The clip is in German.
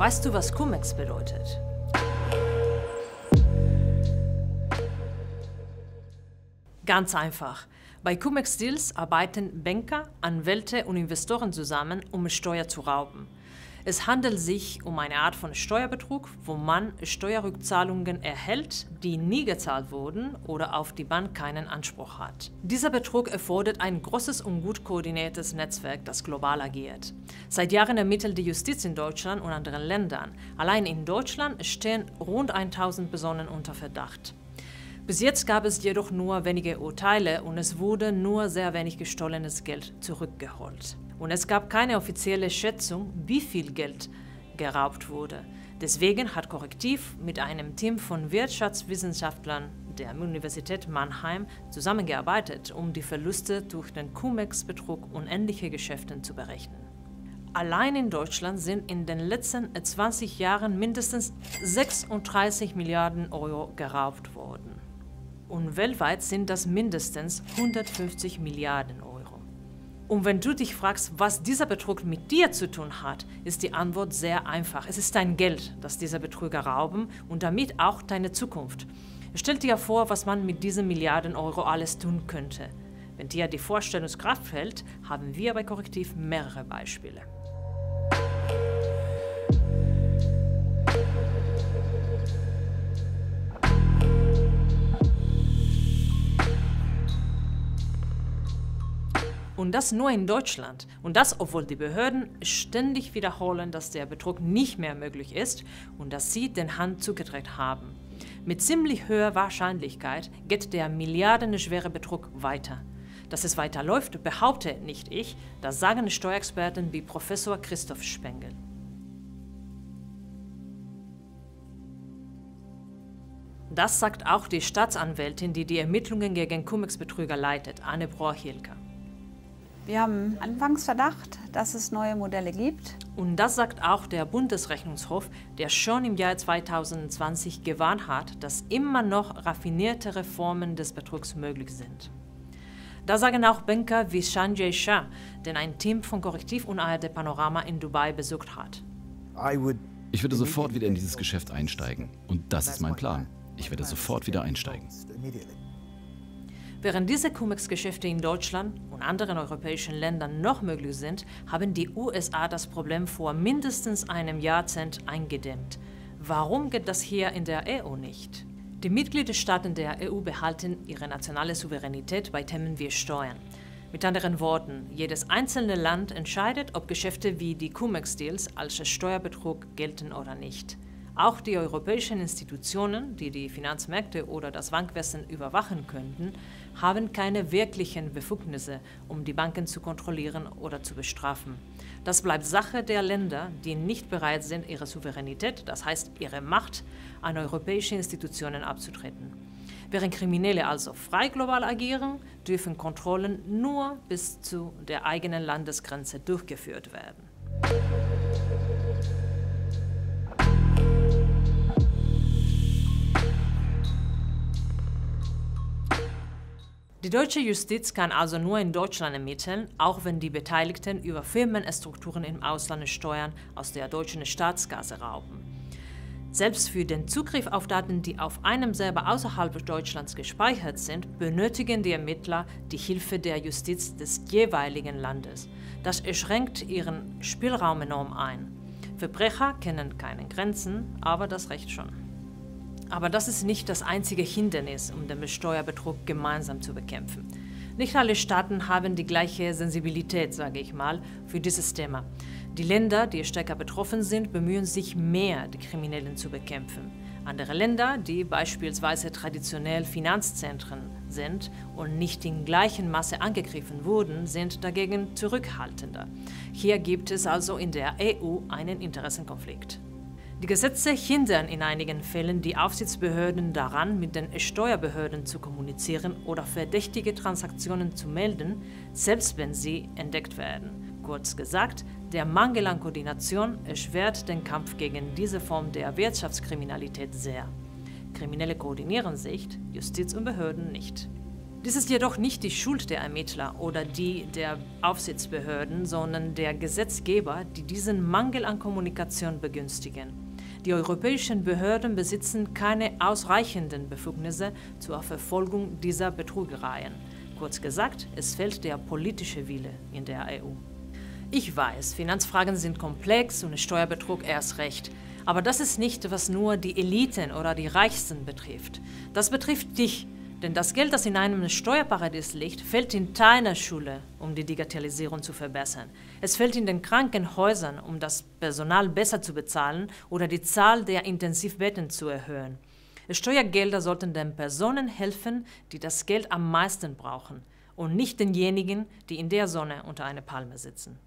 Weißt du, was Cum-Ex bedeutet? Ganz einfach. Bei Cum-Ex-Deals arbeiten Banker, Anwälte und Investoren zusammen, um Steuer zu rauben. Es handelt sich um eine Art von Steuerbetrug, wo man Steuerrückzahlungen erhält, die nie gezahlt wurden oder auf die Bank keinen Anspruch hat. Dieser Betrug erfordert ein großes und gut koordiniertes Netzwerk, das global agiert. Seit Jahren ermittelt die Justiz in Deutschland und anderen Ländern. Allein in Deutschland stehen rund 1000 Personen unter Verdacht. Bis jetzt gab es jedoch nur wenige Urteile und es wurde nur sehr wenig gestohlenes Geld zurückgeholt. Und es gab keine offizielle Schätzung, wie viel Geld geraubt wurde. Deswegen hat Correctiv mit einem Team von Wirtschaftswissenschaftlern der Universität Mannheim zusammengearbeitet, um die Verluste durch den Cum-Ex-Betrug und ähnliche Geschäfte zu berechnen. Allein in Deutschland sind in den letzten 20 Jahren mindestens 36 Milliarden Euro geraubt worden. Und weltweit sind das mindestens 150 Milliarden Euro. Und wenn du dich fragst, was dieser Betrug mit dir zu tun hat, ist die Antwort sehr einfach. Es ist dein Geld, das diese Betrüger rauben und damit auch deine Zukunft. Stell dir vor, was man mit diesen Milliarden Euro alles tun könnte. Wenn dir die Vorstellungskraft fehlt, haben wir bei Correctiv mehrere Beispiele. Und das nur in Deutschland. Und das, obwohl die Behörden ständig wiederholen, dass der Betrug nicht mehr möglich ist und dass sie den Hand zugedreht haben. Mit ziemlich hoher Wahrscheinlichkeit geht der milliardenschwere Betrug weiter. Dass es weiterläuft, behaupte nicht ich, das sagen Steuerexperten wie Professor Christoph Spengel. Das sagt auch die Staatsanwältin, die die Ermittlungen gegen Cum-Ex-Betrüger leitet, Anne Brohr-Hilker. Wir haben Anfangsverdacht, dass es neue Modelle gibt. Und das sagt auch der Bundesrechnungshof, der schon im Jahr 2020 gewarnt hat, dass immer noch raffiniertere Formen des Betrugs möglich sind. Da sagen auch Banker wie Sanjay Shah, den ein Team von Correctiv und ARD Panorama in Dubai besucht hat. Ich würde sofort wieder in dieses Geschäft einsteigen. Und das ist mein Plan. Ich werde sofort wieder einsteigen. Während diese Cum-Ex-Geschäfte in Deutschland und anderen europäischen Ländern noch möglich sind, haben die USA das Problem vor mindestens einem Jahrzehnt eingedämmt. Warum geht das hier in der EU nicht? Die Mitgliedstaaten der EU behalten ihre nationale Souveränität bei Themen wie Steuern. Mit anderen Worten, jedes einzelne Land entscheidet, ob Geschäfte wie die Cum-Ex-Deals als Steuerbetrug gelten oder nicht. Auch die europäischen Institutionen, die die Finanzmärkte oder das Bankwesen überwachen könnten, haben keine wirklichen Befugnisse, um die Banken zu kontrollieren oder zu bestrafen. Das bleibt Sache der Länder, die nicht bereit sind, ihre Souveränität, das heißt ihre Macht, an europäische Institutionen abzutreten. Während Kriminelle also frei global agieren, dürfen Kontrollen nur bis zu der eigenen Landesgrenze durchgeführt werden. Die deutsche Justiz kann also nur in Deutschland ermitteln, auch wenn die Beteiligten über Firmenstrukturen im Ausland Steuern aus der deutschen Staatskasse rauben. Selbst für den Zugriff auf Daten, die auf einem selber außerhalb Deutschlands gespeichert sind, benötigen die Ermittler die Hilfe der Justiz des jeweiligen Landes. Das schränkt ihren Spielraum enorm ein. Verbrecher kennen keine Grenzen, aber das Recht schon. Aber das ist nicht das einzige Hindernis, um den Steuerbetrug gemeinsam zu bekämpfen. Nicht alle Staaten haben die gleiche Sensibilität, sage ich mal, für dieses Thema. Die Länder, die stärker betroffen sind, bemühen sich mehr, die Kriminellen zu bekämpfen. Andere Länder, die beispielsweise traditionell Finanzzentren sind und nicht in gleichem Maße angegriffen wurden, sind dagegen zurückhaltender. Hier gibt es also in der EU einen Interessenkonflikt. Die Gesetze hindern in einigen Fällen die Aufsichtsbehörden daran, mit den Steuerbehörden zu kommunizieren oder verdächtige Transaktionen zu melden, selbst wenn sie entdeckt werden. Kurz gesagt, der Mangel an Koordination erschwert den Kampf gegen diese Form der Wirtschaftskriminalität sehr. Kriminelle koordinieren sich, Justiz und Behörden nicht. Dies ist jedoch nicht die Schuld der Ermittler oder die der Aufsichtsbehörden, sondern der Gesetzgeber, die diesen Mangel an Kommunikation begünstigen. Die europäischen Behörden besitzen keine ausreichenden Befugnisse zur Verfolgung dieser Betrügereien. Kurz gesagt, es fehlt der politische Wille in der EU. Ich weiß, Finanzfragen sind komplex und Steuerbetrug erst recht. Aber das ist nicht, was nur die Eliten oder die Reichsten betrifft. Das betrifft dich. Denn das Geld, das in einem Steuerparadies liegt, fällt in deiner Schule, um die Digitalisierung zu verbessern. Es fällt in den Krankenhäusern, um das Personal besser zu bezahlen oder die Zahl der Intensivbetten zu erhöhen. Steuergelder sollten den Personen helfen, die das Geld am meisten brauchen und nicht denjenigen, die in der Sonne unter einer Palme sitzen.